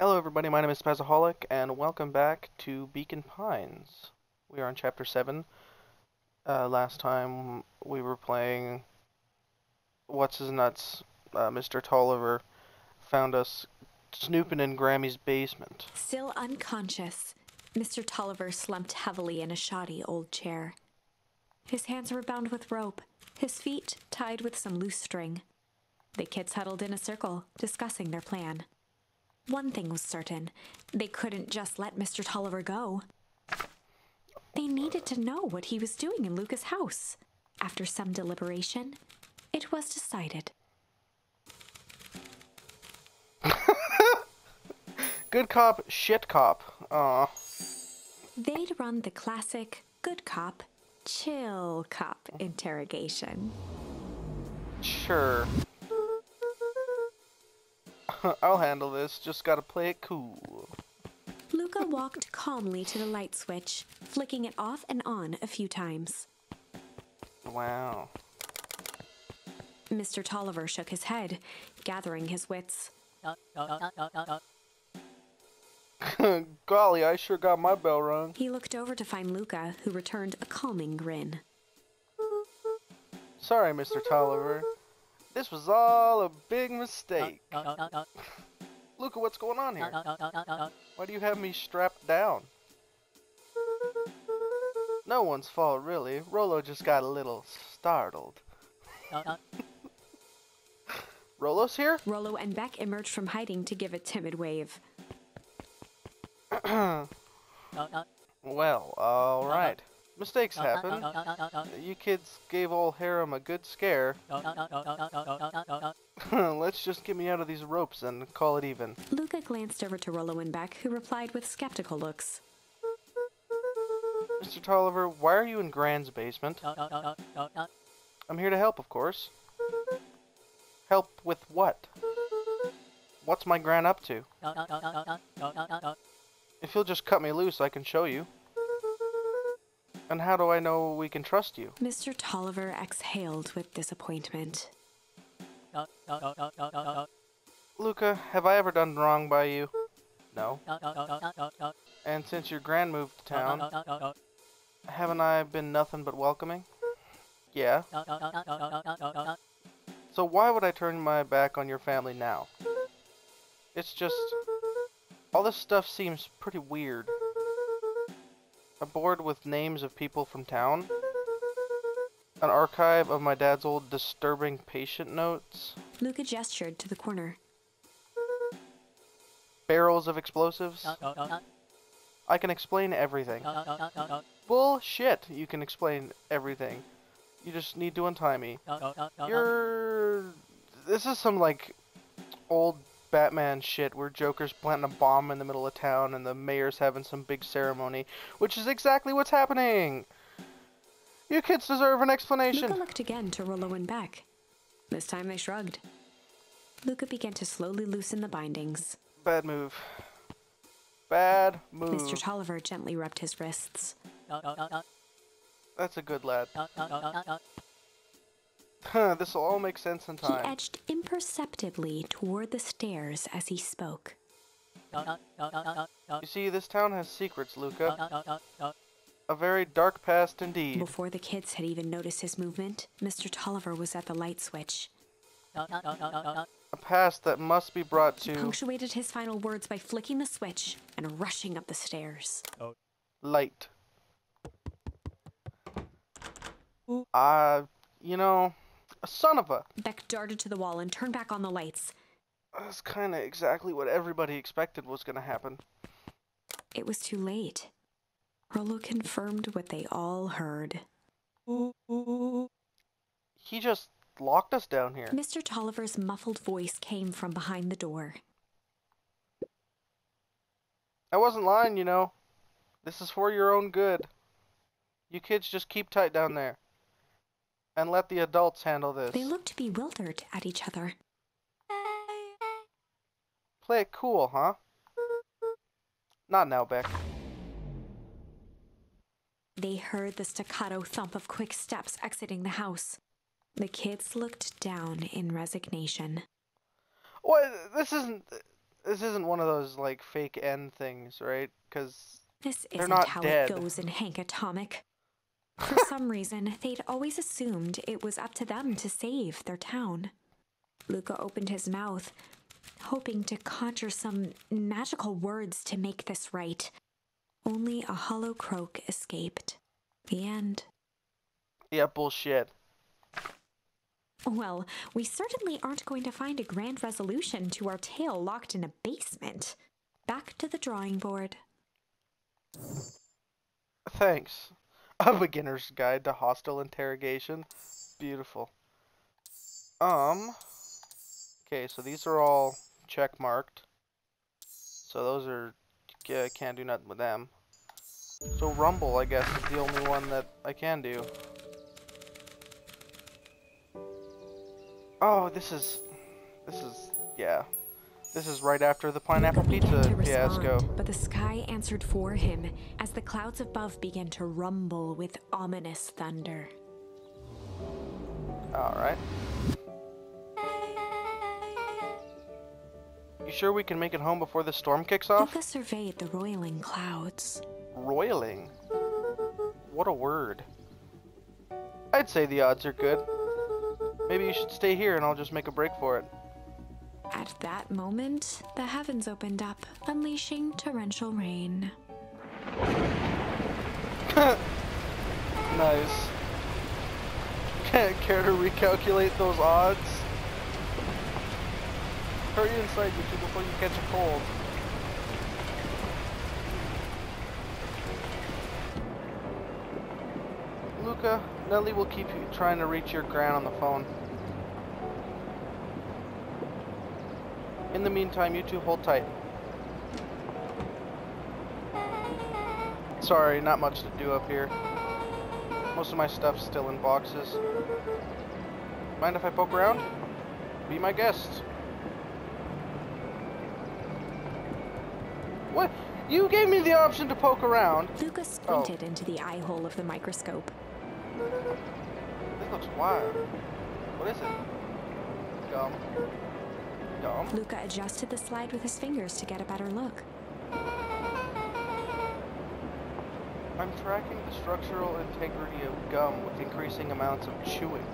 Hello everybody, my name is Spazaholic, and welcome back to Beacon Pines. We are on Chapter 7. Last time we were playing What's-His-Nuts. Mr. Tolliver found us snooping in Grammy's basement. Still unconscious, Mr. Tolliver slumped heavily in a shoddy old chair. His hands were bound with rope, his feet tied with some loose string. The kids huddled in a circle, discussing their plan. One thing was certain, they couldn't just let Mr. Tolliver go. They needed to know what he was doing in Luca's house. After some deliberation, it was decided. Good cop, shit cop. Aw. They'd run the classic good cop, chill cop interrogation. Sure. I'll handle this, just gotta play it cool. Luca walked calmly to the light switch, flicking it off and on a few times. Wow. Mr. Tolliver shook his head, gathering his wits. Golly, I sure got my bell rung. He looked over to find Luca, who returned a calming grin. Sorry, Mr. Tolliver. This was all a big mistake. Luca, what's going on here? Why do you have me strapped down? No one's fault, really. Rolo just got a little startled. Rolo's here? Rolo and Beck emerged from hiding to give a timid wave. Well, alright. Mistakes happen. You kids gave old Harem a good scare. Let's just get me out of these ropes and call it even. Luca glanced over to Rolo and Beck, who replied with skeptical looks. Mr. Tolliver, why are you in Gran's basement? I'm here to help, of course. Help with what? What's my Gran up to? If you'll just cut me loose, I can show you. And how do I know we can trust you? Mr. Tolliver exhaled with disappointment. Luca, have I ever done wrong by you? No. And since your Gran moved to town, haven't I been nothing but welcoming? Yeah. So why would I turn my back on your family now? It's just... all this stuff seems pretty weird. A board with names of people from town? An archive of my dad's old disturbing patient notes? Luca gestured to the corner. Barrels of explosives? I can explain everything. Bullshit! You can explain everything. You just need to untie me. This is some, like, old Batman shit where Joker's planting a bomb in the middle of town and the mayor's having some big ceremony, which is exactly what's happening! You kids deserve an explanation! Luca looked again to Rolo and Beck. This time they shrugged. Luca began to slowly loosen the bindings. Bad move. Bad move. Mr. Tolliver gently rubbed his wrists. That's a good lad. This'll all make sense in time. He edged imperceptibly toward the stairs as he spoke. You see, this town has secrets, Luca. A very dark past indeed. Before the kids had even noticed his movement, Mr. Tolliver was at the light switch. A past that must be brought to... He punctuated his final words by flicking the switch and rushing up the stairs. Light. You know, a son of a... Beck darted to the wall and turned back on the lights. That's kind of exactly what everybody expected was going to happen. It was too late. Rolo confirmed what they all heard. He just locked us down here. Mr. Tolliver's muffled voice came from behind the door. I wasn't lying, you know. This is for your own good. You kids just keep tight down there. And let the adults handle this. They looked bewildered at each other. Play it cool, huh? Not now, Beck. They heard the staccato thump of quick steps exiting the house. The kids looked down in resignation. What? This isn't... This isn't one of those, like, fake end things, right? Because This they're isn't not how dead. it goes in Hank Atomic. For some reason, they'd always assumed it was up to them to save their town. Luca opened his mouth, hoping to conjure some magical words to make this right. Only a hollow croak escaped. The end. Yeah, bullshit. Well, we certainly aren't going to find a grand resolution to our tale locked in a basement. Back to the drawing board. Thanks. A beginner's guide to hostile interrogation. Beautiful. Okay, so these are all check marked. So those are, can't do nothing with them. So Rumble, I guess, is the only one that I can do. Oh, this is, yeah. This is right after the pineapple Luca began pizza to fiasco. respond, but the sky answered for him as the clouds above began to rumble with ominous thunder. Alright. You sure we can make it home before the storm kicks off? Luca surveyed the roiling clouds. Roiling? What a word. I'd say the odds are good. Maybe you should stay here and I'll just make a break for it. At that moment, the heavens opened up, unleashing torrential rain. Nice. Care to recalculate those odds? Hurry inside, you two, before you catch a cold. Luca, Nellie will keep you trying to reach your gran on the phone. In the meantime, you two hold tight. Sorry, not much to do up here. Most of my stuff's still in boxes. Mind if I poke around? Be my guest. What? You gave me the option to poke around. Luca squinted into the eye hole of the microscope. This looks wild. What is it? Gum. Gum? Luca adjusted the slide with his fingers to get a better look. I'm tracking the structural integrity of gum with increasing amounts of chewing.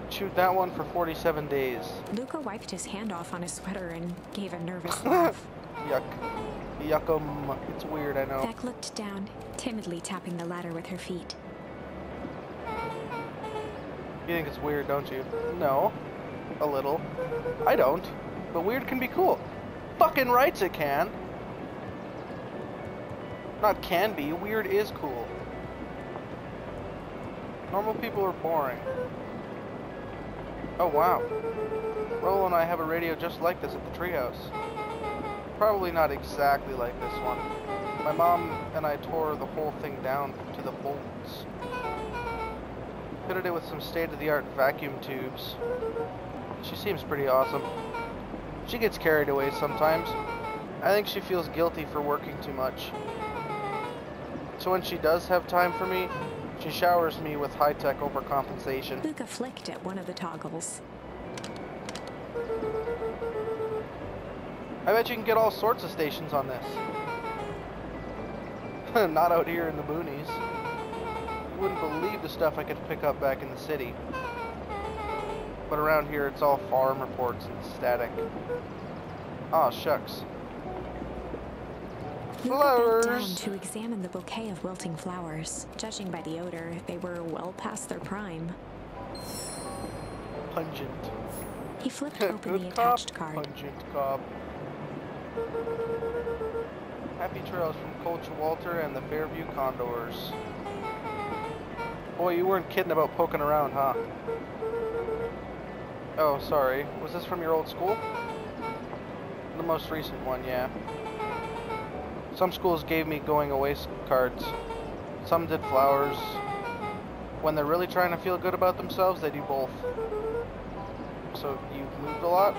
Chewed that one for 47 days. Luca wiped his hand off on his sweater and gave a nervous laugh. Yuck. Yuckum. It's weird, I know. Beck looked down, timidly tapping the ladder with her feet. You think it's weird, don't you? No. A little. I don't. But weird can be cool. Fucking rights it can. Not can be. Weird is cool. Normal people are boring. Oh wow. Rolo and I have a radio just like this at the treehouse. Probably not exactly like this one. My mom and I tore the whole thing down to the bolts. Fitted it with some state-of-the-art vacuum tubes. She seems pretty awesome. She gets carried away sometimes. I think she feels guilty for working too much. So when she does have time for me, she showers me with high-tech overcompensation. Luca flicked at one of the toggles. I bet you can get all sorts of stations on this. Not out here in the boonies. You wouldn't believe the stuff I could pick up back in the city. But around here it's all farm reports and static. Aw, shucks. Luca bent down Flowers! to examine the bouquet of wilting flowers. Judging by the odor, they were well past their prime. Pungent. He flipped open the Good attached cop, card. pungent cop. Happy trails from Coach Walter and the Fairview Condors. Boy, you weren't kidding about poking around, huh? Oh, sorry. Was this from your old school? The most recent one, yeah. Some schools gave me going away cards. Some did flowers. When they're really trying to feel good about themselves, they do both. So, you've moved a lot?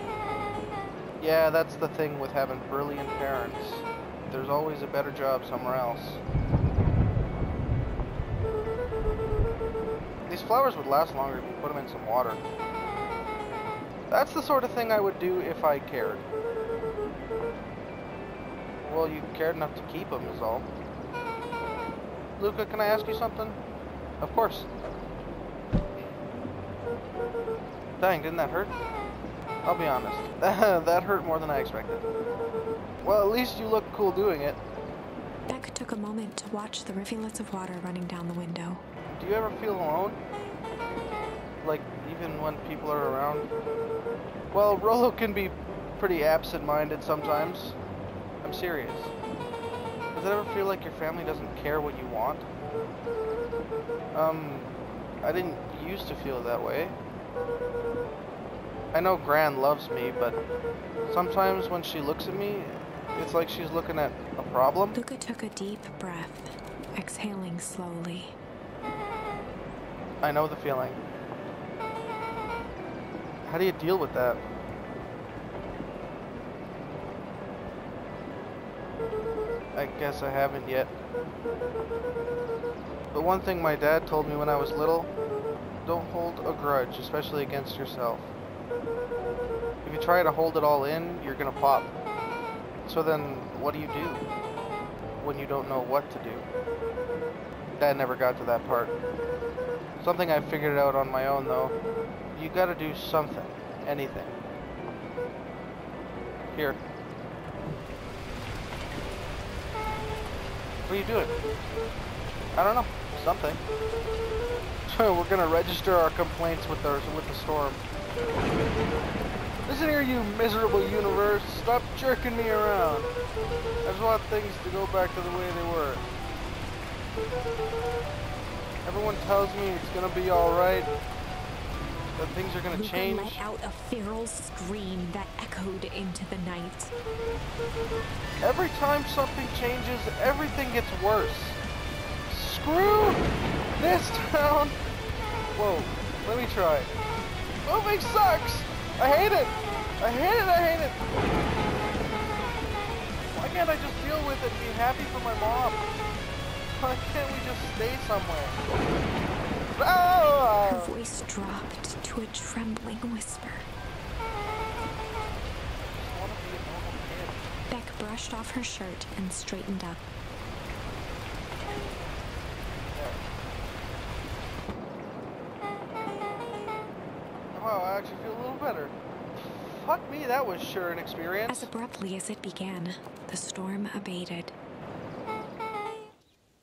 Yeah, that's the thing with having brilliant parents. There's always a better job somewhere else. These flowers would last longer if you put them in some water. That's the sort of thing I would do if I cared. Well, you cared enough to keep him is all. Luca, can I ask you something? Of course. Dang, didn't that hurt? I'll be honest. That hurt more than I expected. Well, at least you look cool doing it. Beck took a moment to watch the rivulets of water running down the window. Do you ever feel alone? Like, even when people are around? Well, Rolo can be pretty absent-minded sometimes. I'm serious. Does it ever feel like your family doesn't care what you want? I didn't used to feel that way. I know Gran loves me, but sometimes when she looks at me, it's like she's looking at a problem. Luca took a deep breath, exhaling slowly. I know the feeling. How do you deal with that? I guess I haven't yet. The one thing my dad told me when I was little, don't hold a grudge, especially against yourself. If you try to hold it all in, you're gonna pop. So then, what do you do when you don't know what to do? Dad never got to that part. Something I figured out on my own, though. You gotta do something. Anything. Here. What are you doing? I don't know. Something. We're gonna register our complaints with the storm. Listen here, you miserable universe. Stop jerking me around. I just want things to go back to the way they were. Everyone tells me it's gonna be alright. That things are gonna change. Luca let out a feral scream that echoed into the night. Every time something changes, everything gets worse. Screw this town. Whoa, let me try. Moving sucks. I hate it. I hate it. I hate it. Why can't I just deal with it and be happy for my mom? Why can't we just stay somewhere? Ah! Her voice dropped to a trembling whisper. I want to be a normal kid. Beck brushed off her shirt and straightened up. Wow, I actually feel a little better. Fuck me, that was sure an experience. As abruptly as it began, the storm abated.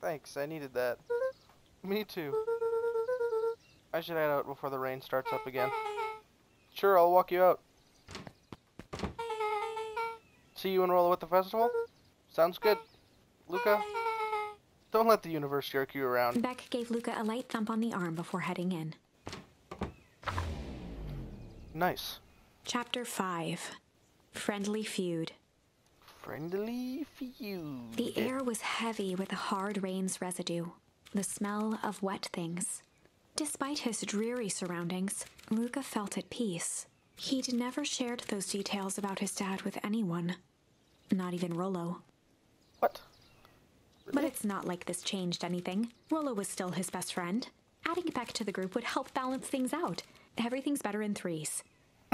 Thanks, I needed that. Me too. I should head out before the rain starts up again. Sure, I'll walk you out. See you and Rolo at the festival? Sounds good. Luca, don't let the universe jerk you around. Beck gave Luca a light thump on the arm before heading in. Nice. Chapter 5. Friendly Feud. Friendly feud. The air was heavy with the hard rain's residue, the smell of wet things. Despite his dreary surroundings, Luca felt at peace. He'd never shared those details about his dad with anyone, not even Rolo. What? Really? But it's not like this changed anything. Rolo was still his best friend. Adding Beck to the group would help balance things out. Everything's better in threes.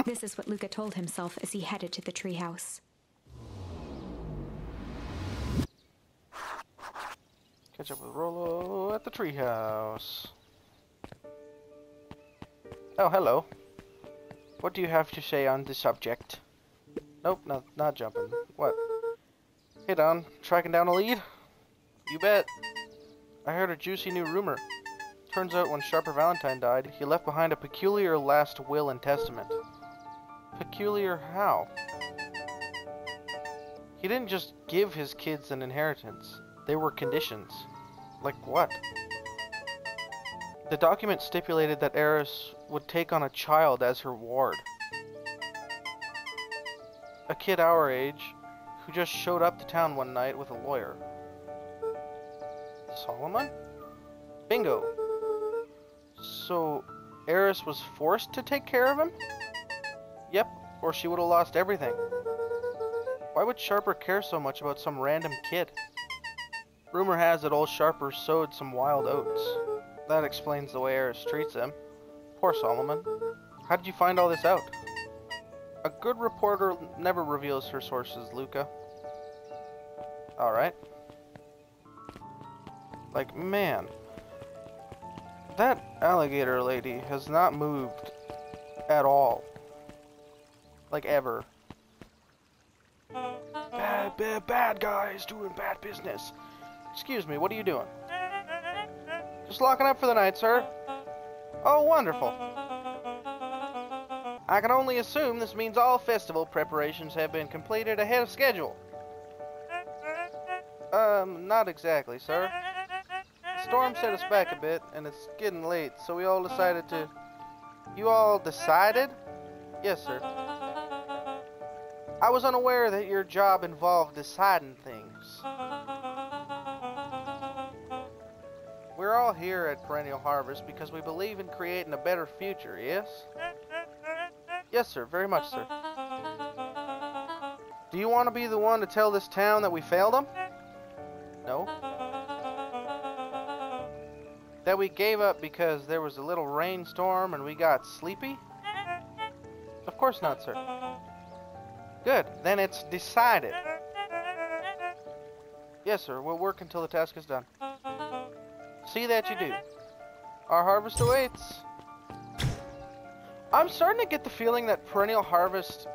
This is what Luca told himself as he headed to the treehouse. Catch up with Rolo at the treehouse. Oh, hello. What do you have to say on the subject? Nope, not jumping. What? Hey Don, tracking down a lead? You bet. I heard a juicy new rumor. Turns out when Sharper Valentine died, he left behind a peculiar last will and testament. Peculiar how? He didn't just give his kids an inheritance. They were conditions. Like what? The document stipulated that Eris would take on a child as her ward. A kid our age, who just showed up to town one night with a lawyer. Solomon? Bingo. So, Eris was forced to take care of him? Yep, or she would have lost everything. Why would Sharper care so much about some random kid? Rumor has it old Sharper sowed some wild oats. That explains the way Eris treats him. Poor Solomon. How did you find all this out? A good reporter never reveals her sources, Luca. Alright. Like, man. That alligator lady has not moved at all. Like, ever. Bad guys doing bad business. Excuse me, what are you doing? Just locking up for the night, sir. Oh, wonderful. I can only assume this means all festival preparations have been completed ahead of schedule. Not exactly, sir. The storm set us back a bit, and it's getting late, so we all decided to... You all decided? Yes, sir. I was unaware that your job involved deciding things. We're all here at Perennial Harvest because we believe in creating a better future, yes? Yes, sir. Very much, sir. Do you want to be the one to tell this town that we failed them? No. That we gave up because there was a little rainstorm and we got sleepy? Of course not, sir. Good. Then it's decided. Yes, sir. We'll work until the task is done. See that you do. Our harvest awaits. I'm starting to get the feeling that Perennial Harvest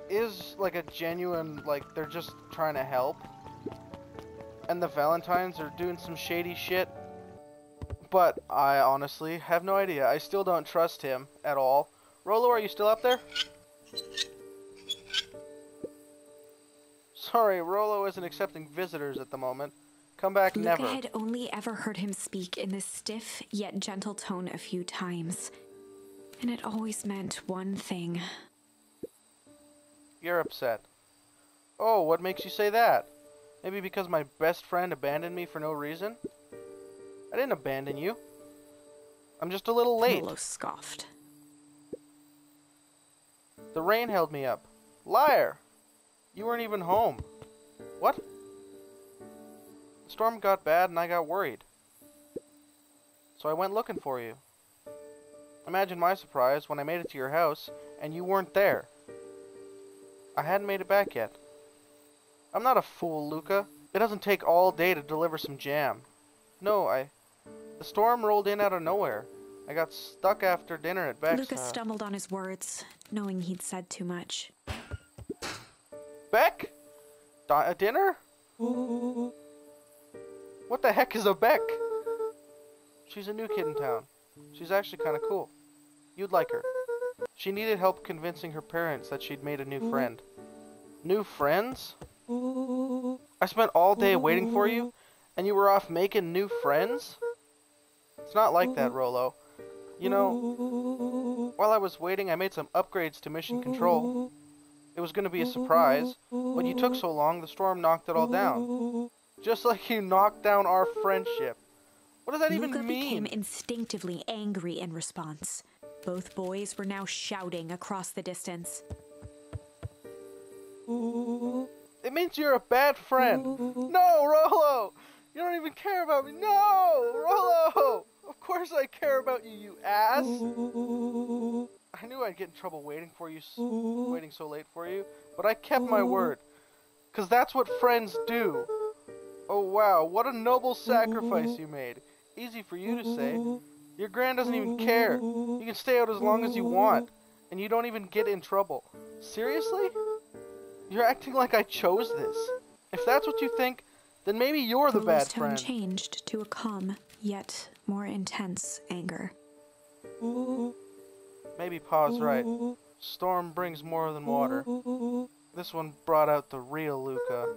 is like a genuine, like, they're just trying to help. And the Valentines are doing some shady shit. But I honestly have no idea. I still don't trust him at all. Rolo, are you still up there? Sorry, Rolo isn't accepting visitors at the moment. Come back never. Luca had only ever heard him speak in this stiff yet gentle tone a few times. And it always meant one thing. You're upset. Oh, what makes you say that? Maybe because my best friend abandoned me for no reason? I didn't abandon you. I'm just a little late. Rolo scoffed. The rain held me up. Liar! You weren't even home. What? The storm got bad and I got worried. So I went looking for you. Imagine my surprise when I made it to your house and you weren't there. I hadn't made it back yet. I'm not a fool, Luca. It doesn't take all day to deliver some jam. No, the storm rolled in out of nowhere. I got stuck after dinner at Beck's. Luca stumbled on his words, knowing he'd said too much. Beck? A dinner? What the heck is a Beck? She's a new kid in town. She's actually kind of cool. You'd like her. She needed help convincing her parents that she'd made a new friend. New friends? I spent all day waiting for you, and you were off making new friends? It's not like that, Rolo. You know, while I was waiting, I made some upgrades to mission control. It was going to be a surprise. When you took so long, the storm knocked it all down. Just like you knocked down our friendship. What does that even mean? Luca became instinctively angry in response. Both boys were now shouting across the distance. It means you're a bad friend. No, Rolo! You don't even care about me. No, Rolo! Of course I care about you, you ass! I knew I'd get in trouble waiting so late for you, but I kept my word. 'Cause that's what friends do. Oh wow, what a noble sacrifice you made. Easy for you to say. Your gran doesn't even care. You can stay out as long as you want, and you don't even get in trouble. Seriously? You're acting like I chose this. If that's what you think, then maybe you're the bad friend. Rolo's tone changed to a calm, yet more intense anger. Maybe Pa's right. Storm brings more than water. This one brought out the real Luca.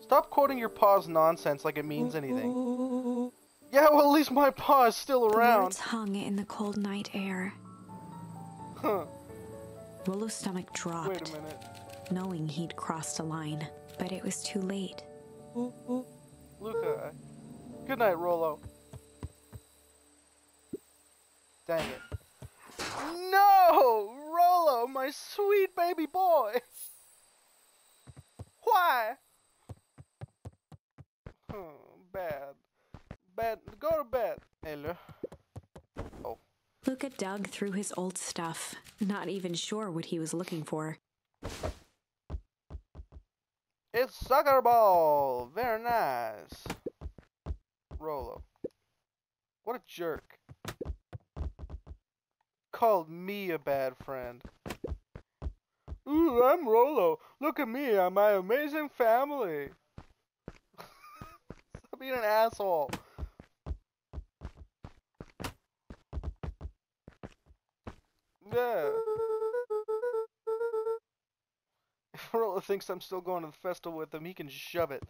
Stop quoting your Pa's nonsense like it means anything. Yeah, well, at least my Pa is still The around. words hung in the cold night air. Huh. Rolo's stomach dropped, Wait a minute. knowing he'd crossed a line. But it was too late. Luca. Good night, Rolo. Dang it. No! Rolo, my sweet baby boy! Why? Bad. Bad. Go to bed. Hello. Oh. Luca dug through his old stuff, not even sure what he was looking for. It's soccer ball! Very nice. Rolo. What a jerk. Called me a bad friend. Ooh, I'm Rolo. Look at me, I'm my amazing family. Stop being an asshole. Yeah. If Rolo thinks I'm still going to the festival with him, he can shove it.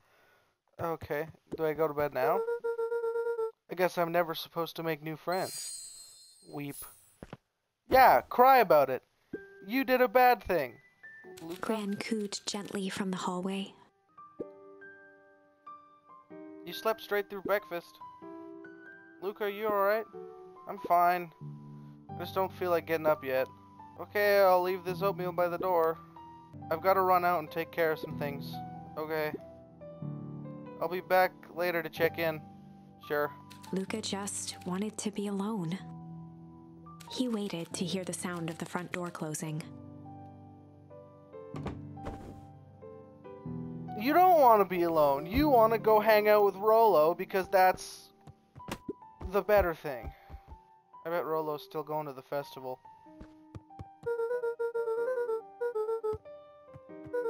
Okay, do I go to bed now? I guess I'm never supposed to make new friends. Weep. Yeah, cry about it. You did a bad thing. Luca? Gran cooed gently from the hallway. You slept straight through breakfast. Luca, are you alright? I'm fine. I just don't feel like getting up yet. Okay, I'll leave this oatmeal by the door. I've got to run out and take care of some things. Okay. I'll be back later to check in. Sure. Luca just wanted to be alone. He waited to hear the sound of the front door closing. You don't want to be alone. You want to go hang out with Rolo because that's the better thing. I bet Rolo's still going to the festival.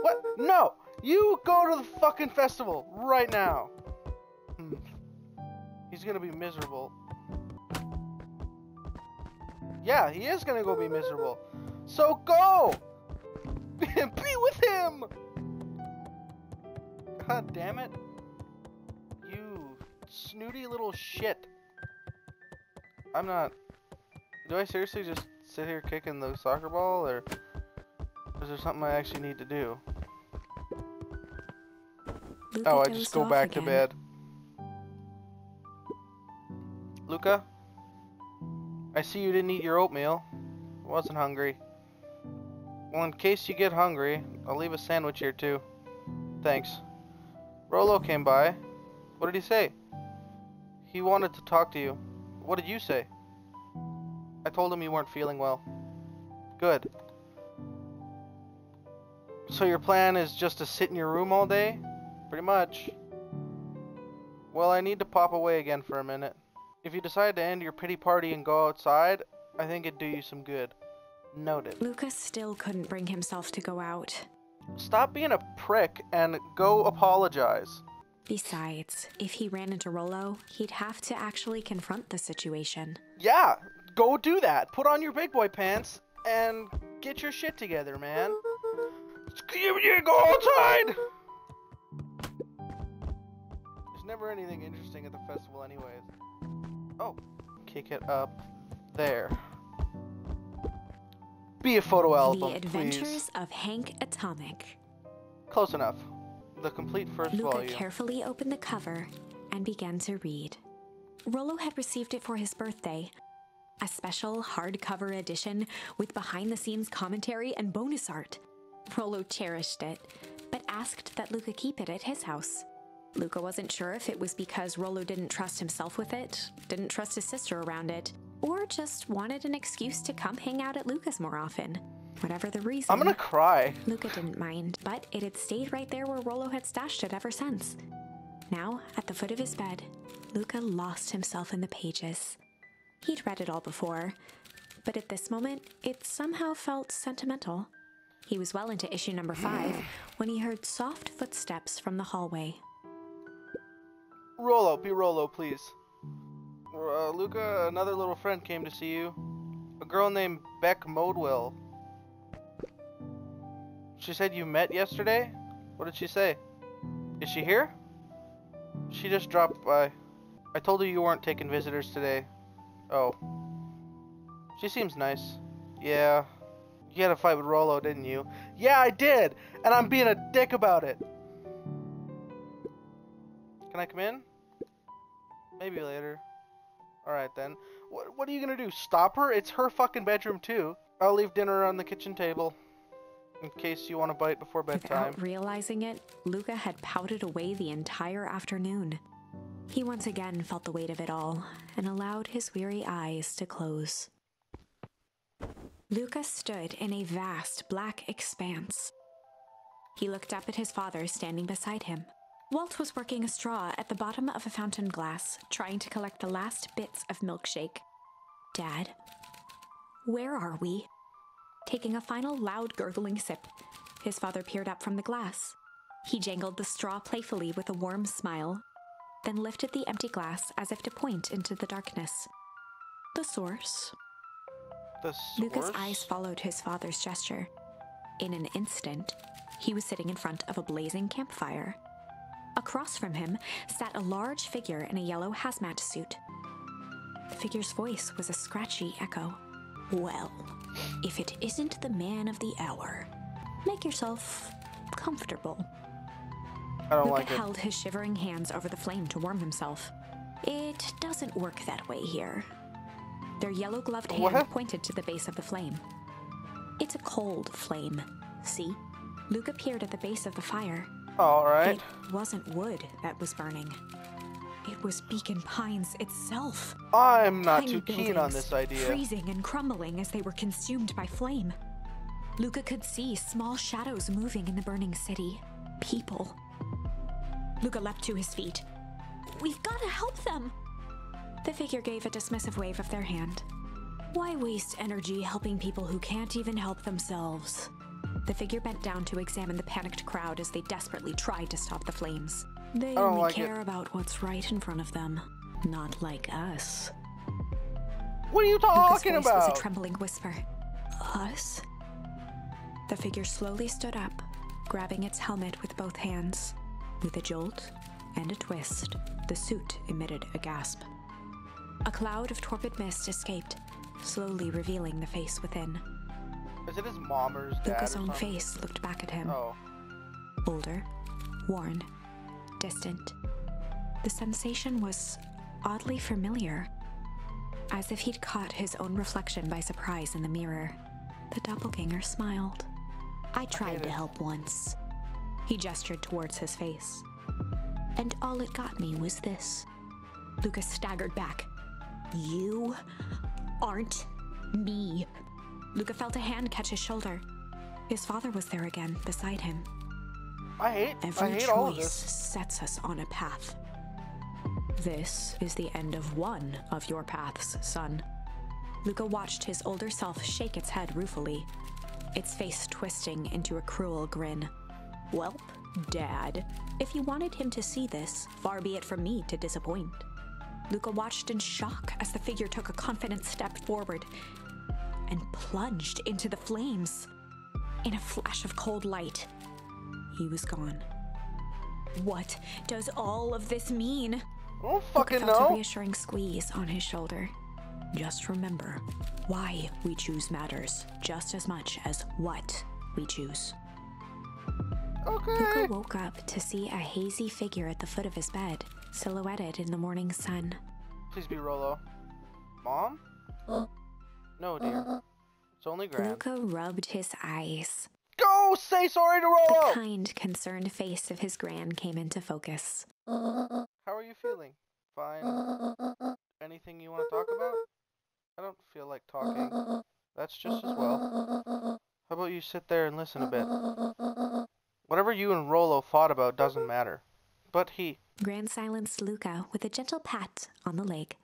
What? No! You go to the fucking festival right now. He's gonna be miserable. Yeah, he is gonna go be miserable. So go! Be with him! God damn it. You snooty little shit. I'm not... Do I seriously just sit here kicking the soccer ball, or is there something I actually need to do? Luca Oh, I dozed just go off back again. to bed. Luca? I see you didn't eat your oatmeal. I wasn't hungry. Well, in case you get hungry, I'll leave a sandwich here too. Thanks. Rolo came by. What did he say? He wanted to talk to you. What did you say? I told him you weren't feeling well. Good. So your plan is just to sit in your room all day? Pretty much. Well, I need to pop away again for a minute. If you decide to end your pity party and go outside, I think it'd do you some good. Noted. Luca still couldn't bring himself to go out. Stop being a prick and go apologize. Besides, if he ran into Rolo, he'd have to actually confront the situation. Yeah, go do that. Put on your big boy pants and get your shit together, man. You go outside! There's never anything interesting at the festival anyways. Oh, kick it up there. Be a photo album, The Adventures please. of Hank Atomic. Close enough. The complete first Luca volume. carefully opened the cover and began to read. Rolo had received it for his birthday. A special hardcover edition with behind-the-scenes commentary and bonus art. Rolo cherished it, but asked that Luca keep it at his house. Luca wasn't sure if it was because Rolo didn't trust himself with it, didn't trust his sister around it, or just wanted an excuse to come hang out at Luca's more often. Whatever the reason, I'm gonna cry. Luca didn't mind, but it had stayed right there where Rolo had stashed it ever since. Now, at the foot of his bed, Luca lost himself in the pages. He'd read it all before, but at this moment, it somehow felt sentimental. He was well into issue number 5 when he heard soft footsteps from the hallway. Rolo, be Rolo, please. Luca, another little friend came to see you. A girl named Beck Modwell. She said you met yesterday? What did she say? Is she here? She just dropped by. I told her you weren't taking visitors today. Oh. She seems nice. Yeah. You had a fight with Rolo, didn't you? Yeah, I did! And I'm being a dick about it. Can I come in? Maybe later. Alright then. What are you gonna do? Stop her? It's her fucking bedroom too. I'll leave dinner on the kitchen table. In case you want to bite before bedtime. Without realizing it, Luca had pouted away the entire afternoon. He once again felt the weight of it all and allowed his weary eyes to close. Luca stood in a vast black expanse. He looked up at his father standing beside him. Walt was working a straw at the bottom of a fountain glass, trying to collect the last bits of milkshake. Dad, where are we? Taking a final loud gurgling sip, his father peered up from the glass. He jangled the straw playfully with a warm smile, then lifted the empty glass as if to point into the darkness. The source. The source? Luca's eyes followed his father's gesture. In an instant, he was sitting in front of a blazing campfire. Across from him sat a large figure in a yellow hazmat suit. The figure's voice was a scratchy echo. Well, if it isn't the man of the hour, make yourself comfortable. I don't Luca like it. held his shivering hands over the flame to warm himself. It doesn't work that way here. Their yellow-gloved hand What? pointed to the base of the flame. It's a cold flame, see? Luca peered at the base of the fire. Alright. It wasn't wood that was burning. It was Beacon Pines itself. I'm not Tiny too keen on buildings, this idea. freezing and crumbling as they were consumed by flame. Luca could see small shadows moving in the burning city. People. Luca leapt to his feet. We've got to help them! The figure gave a dismissive wave of their hand. Why waste energy helping people who can't even help themselves? The figure bent down to examine the panicked crowd as they desperately tried to stop the flames. They don't only like care about what's right in front of them, not like us. What are you Luca's talking voice was about? a trembling whisper. Us? The figure slowly stood up, grabbing its helmet with both hands. With a jolt and a twist, the suit emitted a gasp. A cloud of torpid mist escaped, slowly revealing the face within. Is it his mom or his dad Luca's or own something? face looked back at him. Oh. Older, worn, distant. The sensation was oddly familiar, as if he'd caught his own reflection by surprise in the mirror. The doppelganger smiled. I tried to help once. He gestured towards his face. And all it got me was this. Luca staggered back. You aren't me. Luca felt a hand catch his shoulder. His father was there again, beside him. I hate Every all of choice this. sets us on a path. This is the end of one of your paths, son. Luca watched his older self shake its head ruefully, its face twisting into a cruel grin. Welp, Dad, if you wanted him to see this, far be it from me to disappoint. Luca watched in shock as the figure took a confident step forward and plunged into the flames. In a flash of cold light, he was gone. What does all of this mean? I don't Luca fucking felt a know. reassuring squeeze on his shoulder. Just remember, why we choose matters just as much as what we choose. Okay. Luca woke up to see a hazy figure at the foot of his bed, silhouetted in the morning sun. Please be Rolo. Mom? No, dear. It's only Gran. Luca rubbed his eyes. Go say sorry to The Rolo! kind, concerned face of his gran came into focus. How are you feeling? Fine. Anything you want to talk about? I don't feel like talking. That's just as well. How about you sit there and listen a bit? Whatever you and Rolo fought about doesn't matter. But he... Gran silenced Luca with a gentle pat on the leg.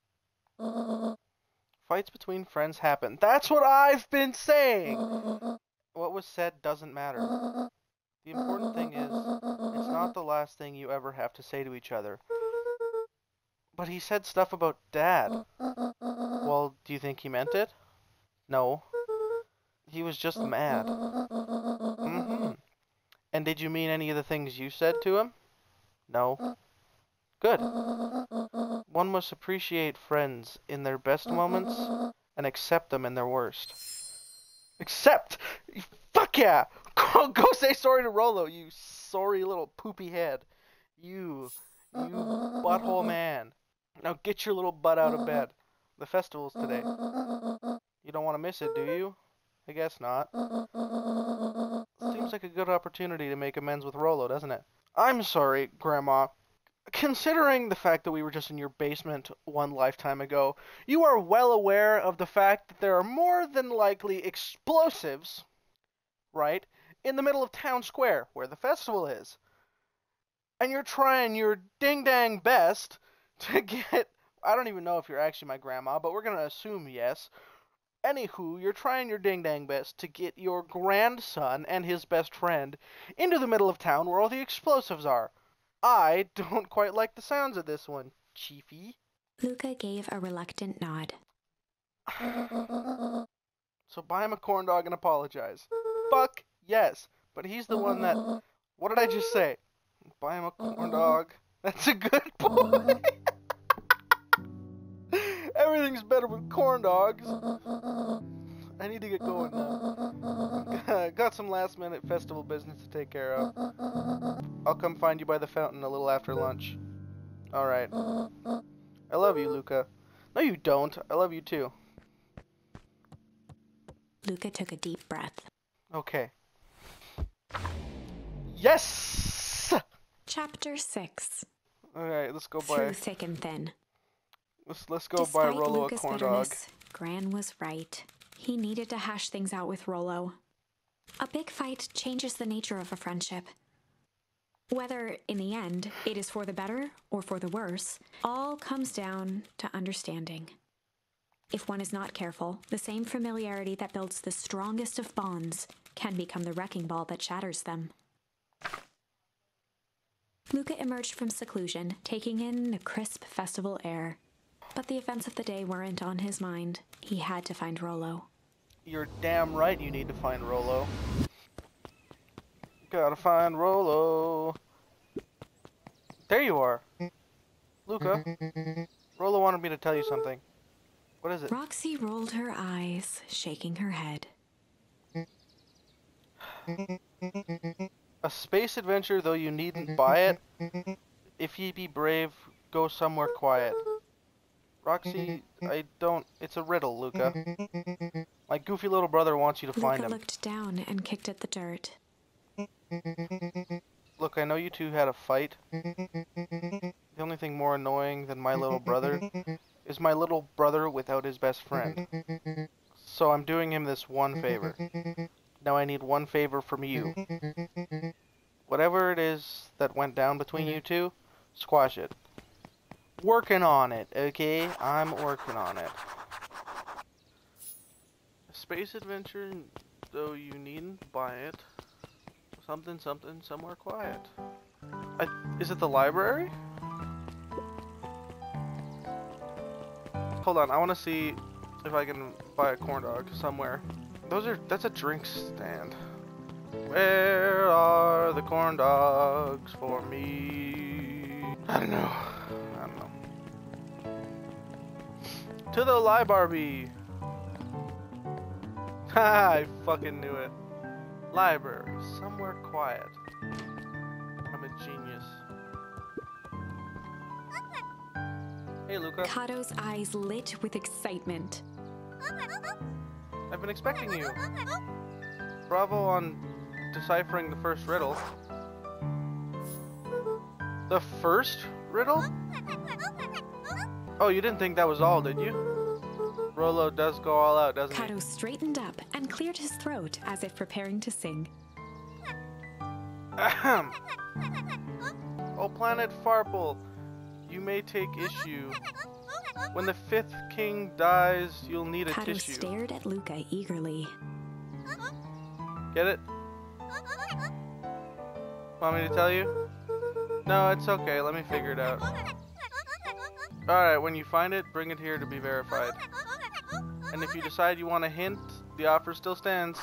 Fights between friends happen. That's what I've been saying! What was said doesn't matter. The important thing is, it's not the last thing you ever have to say to each other. But he said stuff about Dad. Well, do you think he meant it? No. He was just mad. Mm-hmm. And did you mean any of the things you said to him? No. Good. One must appreciate friends in their best moments and accept them in their worst. Accept? Fuck yeah! Go say sorry to Rolo, you sorry little poopy head. You butthole man. Now get your little butt out of bed. The festival's today. You don't want to miss it, do you? I guess not. Seems like a good opportunity to make amends with Rolo, doesn't it? I'm sorry, Grandma. Considering the fact that we were just in your basement one lifetime ago, you are well aware of the fact that there are more than likely explosives, right, in the middle of town square where the festival is. And you're trying your ding-dang best to get... I don't even know if you're actually my grandma, but we're going to assume yes. Anywho, you're trying your ding-dang best to get your grandson and his best friend into the middle of town where all the explosives are. I don't quite like the sounds of this one, Chiefy. Luca gave a reluctant nod. So buy him a corn dog and apologize. Fuck yes. But he's the one that... What did I just say? Buy him a corn dog. That's a good boy. Everything's better with corn dogs. I need to get going now. Got some last minute festival business to take care of. I'll come find you by the fountain a little after lunch. Alright. I love you, Luca. No, you don't. I love you too. Luca took a deep breath. Okay. Yes! Chapter 6. Alright, let's go Through buy... thick and thin. Let's go Despite buy Rolo Luca's a corn bitterness, dog. Gran was right. He needed to hash things out with Rolo. A big fight changes the nature of a friendship. Whether, in the end, it is for the better or for the worse, all comes down to understanding. If one is not careful, the same familiarity that builds the strongest of bonds can become the wrecking ball that shatters them. Luca emerged from seclusion, taking in the crisp festival air. But the events of the day weren't on his mind. He had to find Rolo. You're damn right you need to find Rolo. Gotta find Rolo. There you are. Luca, Rolo wanted me to tell you something. What is it? Roxy rolled her eyes, shaking her head. A space adventure, though you needn't buy it. If ye be brave, go somewhere quiet. Roxy, I don't... It's a riddle, Luca. My goofy little brother wants you to find Luca him. looked down and kicked at the dirt. Look, I know you two had a fight. The only thing more annoying than my little brother is my little brother without his best friend. So I'm doing him this one favor. Now I need one favor from you. Whatever it is that went down between you two, squash it. Working on it, okay? I'm working on it. A space adventure, though you needn't buy it. Something, somewhere quiet. Is it the library? Hold on, I want to see if I can buy a corn dog somewhere. That's a drink stand. Where are the corn dogs for me? I don't know. To the library. Ha! I fucking knew it. Library, somewhere quiet. I'm a genius. Hey, Luca. Kato's eyes lit with excitement. I've been expecting you. Bravo on deciphering the first riddle. The first riddle? Oh, you didn't think that was all, did you? Rolo does go all out, doesn't he? Kato straightened up and cleared his throat as if preparing to sing. Ahem. Oh, Planet Farple, you may take issue. When the fifth king dies, you'll need a Kato tissue. stared at Luca eagerly. Get it? Want me to tell you? No, it's okay. Let me figure it out. Alright, when you find it, bring it here to be verified. And if you decide you want a hint, the offer still stands.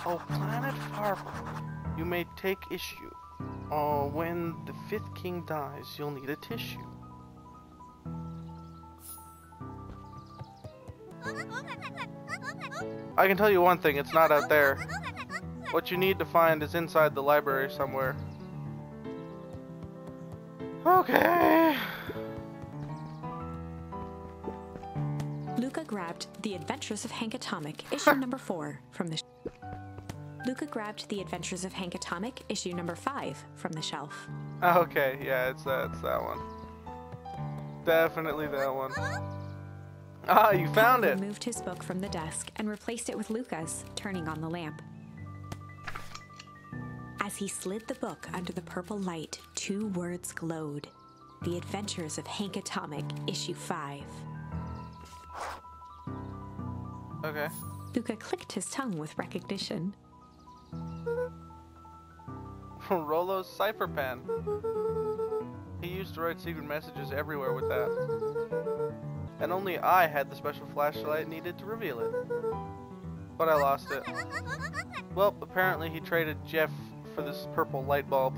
Oh, Planet Farple, you may take issue. Oh, when the fifth king dies, you'll need a tissue. I can tell you one thing, it's not out there. What you need to find is inside the library somewhere. Okay. Luca grabbed The Adventures of Hank Atomic, issue number 4, from the Luca grabbed The Adventures of Hank Atomic, issue number 5, from the shelf. Okay, yeah, it's that one. Definitely that one. Ah, you found He it! removed his book from the desk and replaced it with Luca's, turning on the lamp. As he slid the book under the purple light, 2 words glowed. The Adventures of Hank Atomic, issue 5. Okay. Luca clicked his tongue with recognition. Rolo's cipher pen. He used to write secret messages everywhere with that. And only I had the special flashlight needed to reveal it. But I lost it. Well, apparently he traded Jeff for this purple light bulb.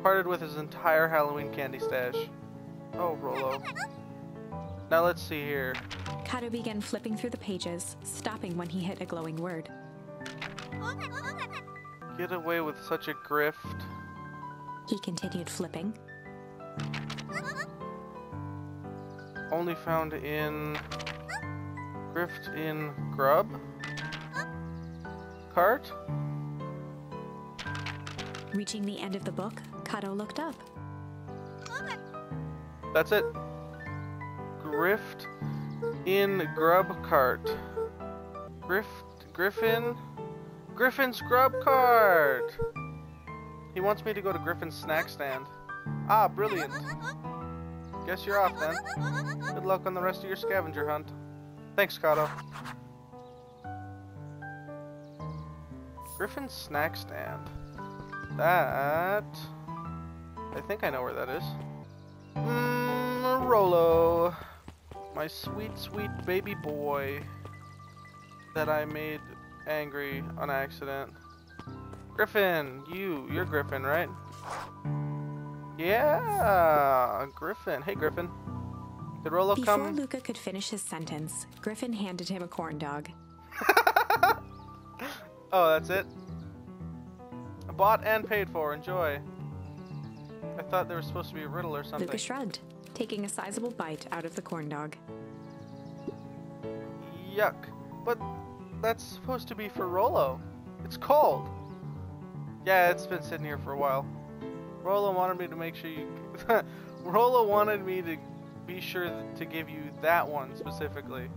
Parted with his entire Halloween candy stash. Oh, Rolo. Now let's see here. Kato began flipping through the pages, stopping when he hit a glowing word. Get away with such a grift. He continued flipping. Only found in... Grift in grub? Cart? Reaching the end of the book, Kato looked up. That's it. Grift in grub cart. Griffin's grub cart! He wants me to go to Griffin's snack stand. Ah, brilliant. Guess you're off then. Good luck on the rest of your scavenger hunt. Thanks, Kato. Griffin's snack stand. That... I think I know where that is. Rolo. My sweet, sweet baby boy that I made angry on accident. Griffin, you're Griffin, right? Yeah, Griffin. Hey, Griffin. Did Rolo come? Before Luca could finish his sentence, Griffin handed him a corn dog. Oh, that's it? Bought and paid for. Enjoy. I thought there was supposed to be a riddle or something. Luca shrugged, taking a sizable bite out of the corn dog. Yuck. But that's supposed to be for Rolo. It's cold. Yeah, it's been sitting here for a while. Rolo wanted me to make sure you... Rolo wanted me to be sure to give you that one specifically.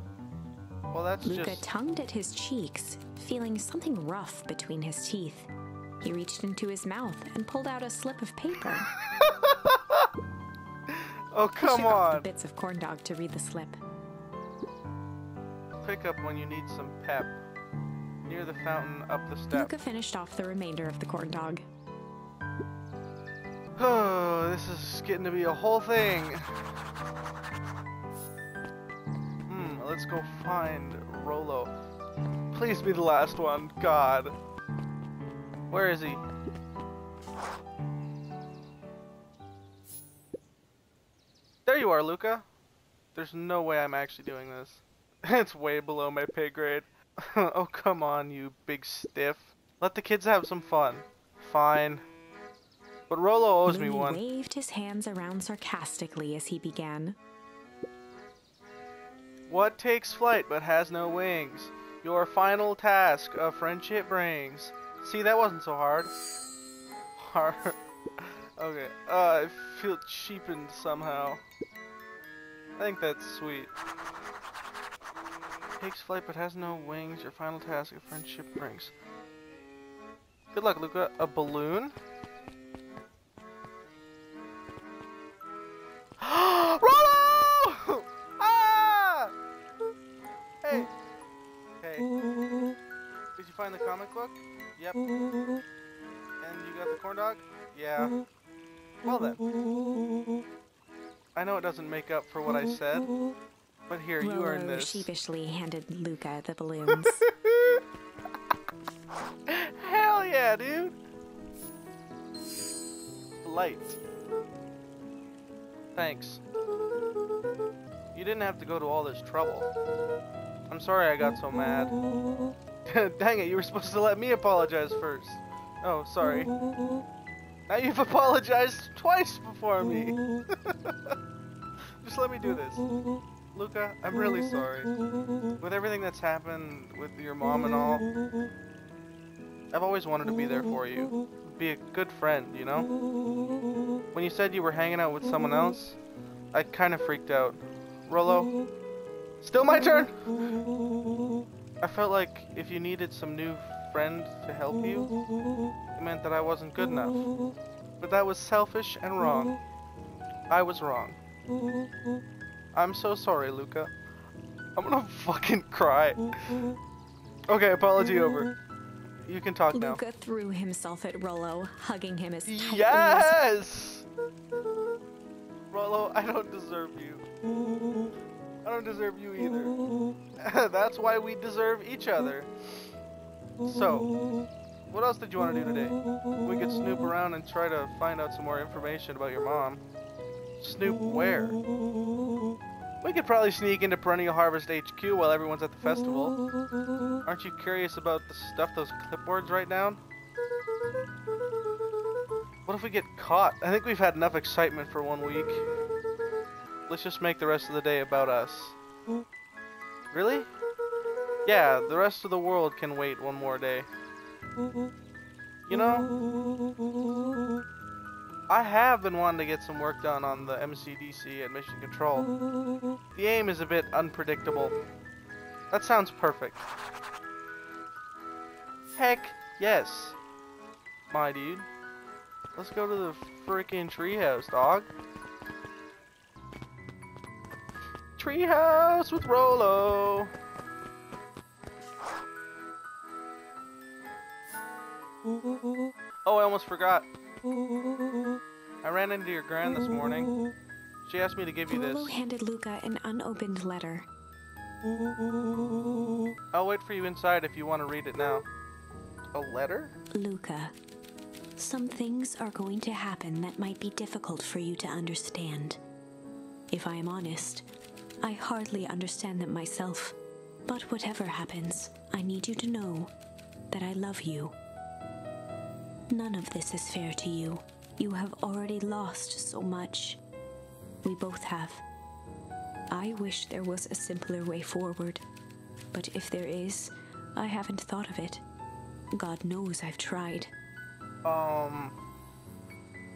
Well, that's Luca just... tongued at his cheeks, feeling something rough between his teeth. He reached into his mouth and pulled out a slip of paper. Oh, He come shook off the on! bits of corn dog to read the slip. Pick up when you need some pep. Near the fountain, up the step. Luca finished off the remainder of the corn dog. Oh, this is getting to be a whole thing. Let's go find Rolo. Please be the last one. God. Where is he? There you are, Luca. There's no way I'm actually doing this. It's way below my pay grade. Oh, come on, you big stiff. Let the kids have some fun. Fine. But Rolo owes me one. He waved his hands around sarcastically as he began. What takes flight but has no wings? Your final task of friendship brings. See, that wasn't so hard. Hard. Okay. I feel cheapened somehow. I think that's sweet. Takes flight but has no wings. Your final task of friendship brings. Good luck, Luca. A balloon? Rolo! Ah! Hey. Hey. Did you find the comic book? Yep. And you got the corn dog? Yeah. Well then. I know it doesn't make up for what I said, but here, you earned Rolo this. sheepishly handed Luca the balloons. Hell yeah, dude! Light. Thanks. You didn't have to go to all this trouble. I'm sorry I got so mad. Dang it, you were supposed to let me apologize first. Oh, sorry. Now you've apologized twice before me. Just let me do this. Luca, I'm really sorry. With everything that's happened with your mom and all, I've always wanted to be there for you. Be a good friend, you know? When you said you were hanging out with someone else, I kind of freaked out. Rolo, still my turn! I felt like if you needed some new friend to help you, it meant that I wasn't good enough. But that was selfish and wrong. I was wrong. I'm so sorry, Luca. I'm gonna fucking cry. Okay, apology over. You can talk now. Luca threw himself at Rolo, hugging him as tightly Yes! Rolo, I don't deserve you. I don't deserve you either. That's why we deserve each other. So, what else did you want to do today? We could snoop around and try to find out some more information about your mom. Snoop where? We could probably sneak into Perennial Harvest HQ while everyone's at the festival. Aren't you curious about the stuff those clipboards write down? What if we get caught? I think we've had enough excitement for 1 week. Let's just make the rest of the day about us. Really? Yeah, the rest of the world can wait 1 more day. You know, I have been wanting to get some work done on the MCDC at Mission Control. The aim is a bit unpredictable. That sounds perfect. Heck, yes. My dude. Let's go to the freaking treehouse, dog. Treehouse with Rolo. Oh, I almost forgot. I ran into your gran this morning. She asked me to give you this. Rolo handed Luca an unopened letter. I'll wait for you inside if you want to read it now. A letter? Luca, some things are going to happen that might be difficult for you to understand. If I am honest, I hardly understand them myself. But whatever happens, I need you to know that I love you. None of this is fair to you. You have already lost so much. We both have. I wish there was a simpler way forward, but if there is, I haven't thought of it. God knows I've tried.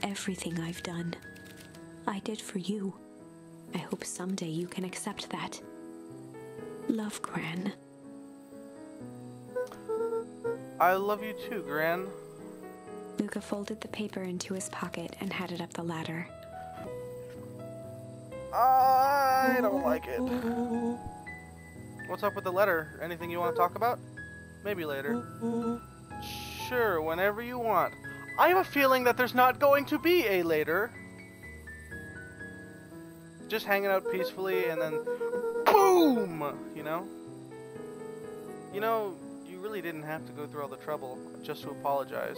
Everything I've done, I did for you. I hope someday you can accept that. Love, Gran. I love you too, Gran. Luca folded the paper into his pocket and headed up the ladder. I don't like it. What's up with the letter? Anything you want to talk about? Maybe later. Sure, whenever you want. I have a feeling that there's not going to be a later. Just hanging out peacefully and then boom, you know? You know, you really didn't have to go through all the trouble just to apologize.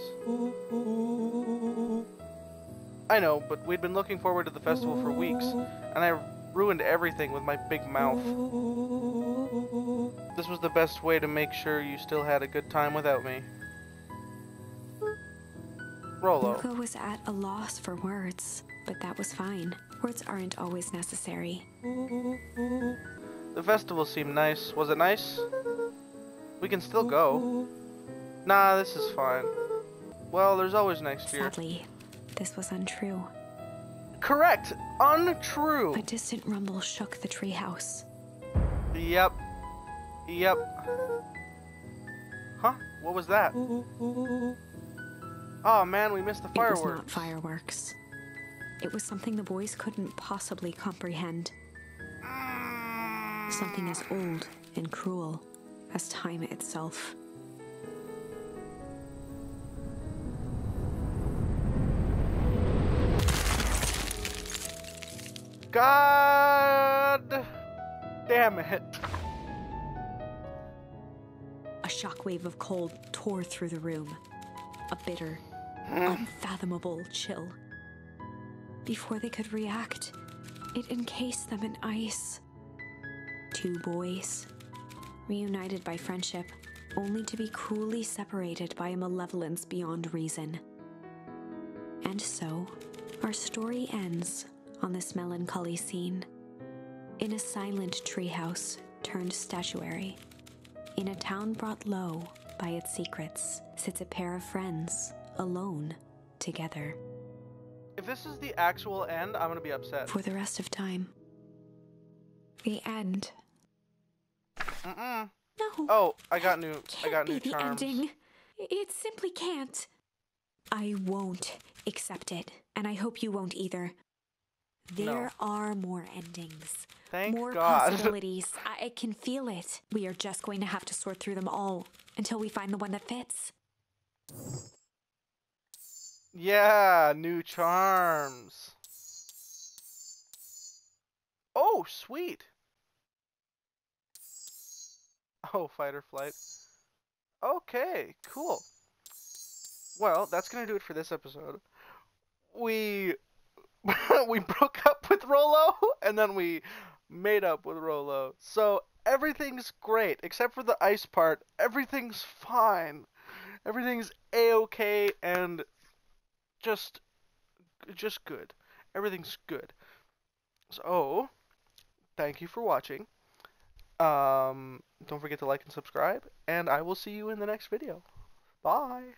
I know, but we'd been looking forward to the festival for weeks, and I ruined everything with my big mouth. This was the best way to make sure you still had a good time without me. Rolo. Luca was at a loss for words, but that was fine. Words aren't always necessary. The festival seemed nice. Was it nice? We can still go. Nah, this is fine. Well, there's always next year. Sadly, this was untrue. Correct! Untrue! A distant rumble shook the treehouse. Yep. Yep. Huh? What was that? Oh man, we missed the fireworks. It was not fireworks. It was something the boys couldn't possibly comprehend. Something as old and cruel as time itself. God damn it. A shockwave of cold tore through the room. A bitter, unfathomable chill. Before they could react, it encased them in ice. Two boys, reunited by friendship, only to be cruelly separated by a malevolence beyond reason. And so, our story ends on this melancholy scene. In a silent treehouse turned statuary, in a town brought low by its secrets, sits a pair of friends, alone, together. If this is the actual end, I'm gonna be upset. For the rest of time. The end. Mm-mm. No. Oh, I got new The charms. ending. It simply can't. I won't accept it, and I hope you won't either. There are more endings. Thank more God. possibilities. I can feel it. We are just going to have to sort through them all until we find the one that fits. Yeah, new charms. Oh, sweet. Oh, fight or flight. Okay, cool. Well, that's gonna do it for this episode. We we broke up with Rolo, and then we made up with Rolo. So everything's great, except for the ice part. Everything's fine. Everything's a-okay and just good. Everything's good. So, thank you for watching. Don't forget to like and subscribe, and I will see you in the next video. Bye.